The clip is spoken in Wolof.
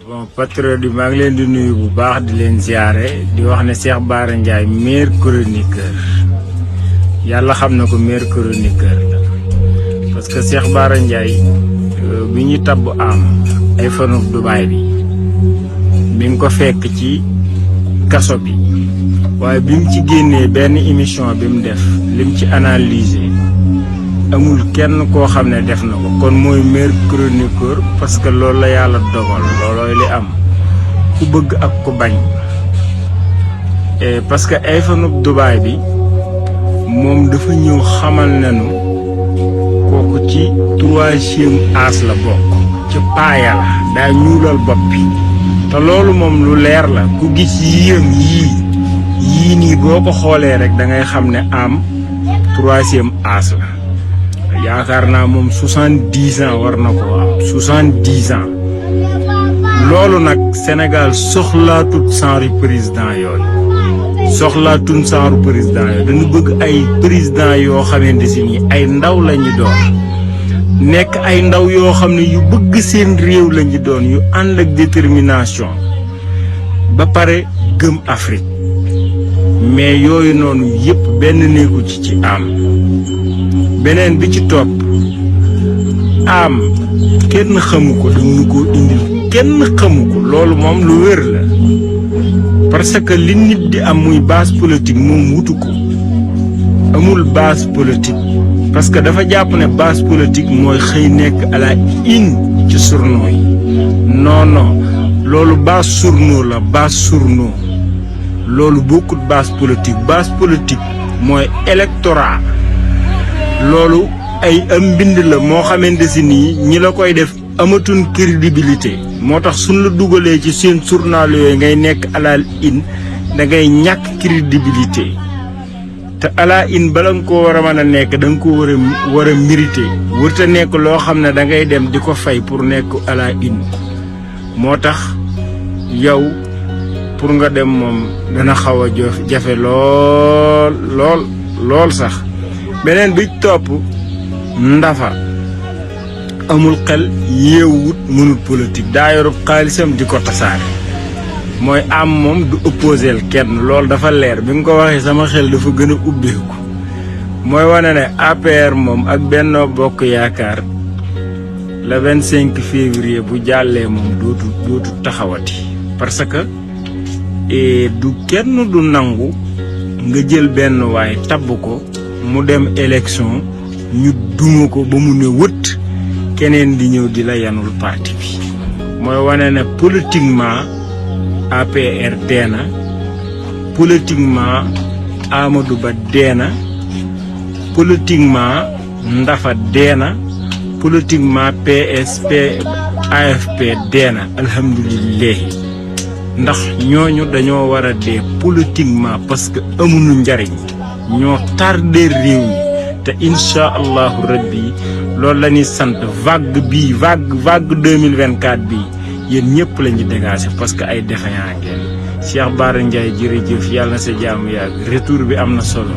bon patriote yi maa ngi leen di nuyu bu baax di leen ziare di wax ne Cheikh Bara Ndiaye meilleur chroniqueur yàlla xam na ko meilleur chroniqueur la parce que Cheikh Bara Ndiaye bi ñu tabb am ay fanub Dubaay bi mi ngi ko fekk ci kaso bi waaye bi mu ci génnee benn émission bi mu def lim ci analyser amul kenn koo xam ne def na ko kon mooy meilleur chroniqueur parce que loolu la yàlla dogal loolooy li am ku bëgg ak ku bañ parce que ay fanub Dubaay bi moom dafa ñëw xamal nañu kooku ci 3e as la bokk ci paaya la daa ñuulal bopp bi te loolu moom lu leer la ku gis yii nii boo ko xoolee rek da ngay xam ne am 3e as la yaakaar naa moom 70 ans war na ko am 70 ans loolu nag Sénégal soxlaatut genre président yooyu soxlaatun genre président yooyu dañu bëgg ay président yoo xamante si nii ay ndaw lañu doon nekk ay ndaw yoo xam ne yu bëgg seen réew lañu doon yu ànd ak détermination ba pare gëm Afrique mais yooyu noonu yëpp benn néegu ci am beneen bi ci topp am kenn xamu ko dañu ko indil kenn xamu ko loolu moom lu wér la parce que li nit di am muy base politique moom wutu ko amul base politique parce que dafa jàpp ne base politique mooy xëy nekk à la une ci journaux yi non loolu base journaux la base journaux loolu bokkut base politique mooy électorat loolu ay am mbind la moo xamante si nii ñi la koy def amatuñ crédibilité moo tax suñ la dugalee ci seen journal yooyu ngay nekk à la une da ngay ñàkk crédibilité te à la une bala nga koo war a mën a nekk da nga ko war a mérité wërta nekk loo xam ne da ngay dem di ko fay pour nekk à la une moo tax yow pour nga dem moom dana xaw a jafe lool sax beneen bi topp ndafa amul xel yeewut mënul politique daa yorub xaalisam di ko tasaare mooy am moom du opposel kenn loolu dafa leer bi nga ko waxee sama xel dafa gën a ubbeeku mooy wane ne APR moom ak Benno Bokk Yaakaar le 25 février bu jàllee moom dootu taxawati parce que du kenn du nangu nga jël benn waay tabb ko mu dem élection ñu duma ko ba mu ne wët keneen di ñëw di la yanul parti bi mooy wane ne politiquement APR dee na politiquement Amadou Ba dee na politiquement Ndafa dee na politiquement PSP AFP dee na alhamdulilah ndax ñooñu dañoo war a dee politiquement parce que amuñu njariñ ñoo tardé réew mi te incha allahu rabbi loolu la ñuy sant vague 2024 bii yéen ñëpp la ñuy dégager parce que ay défaillant ngeen Cheikh Bara Ndiaye jërëjëf yàlla na sa jaamu yàgg retour bi am na solo.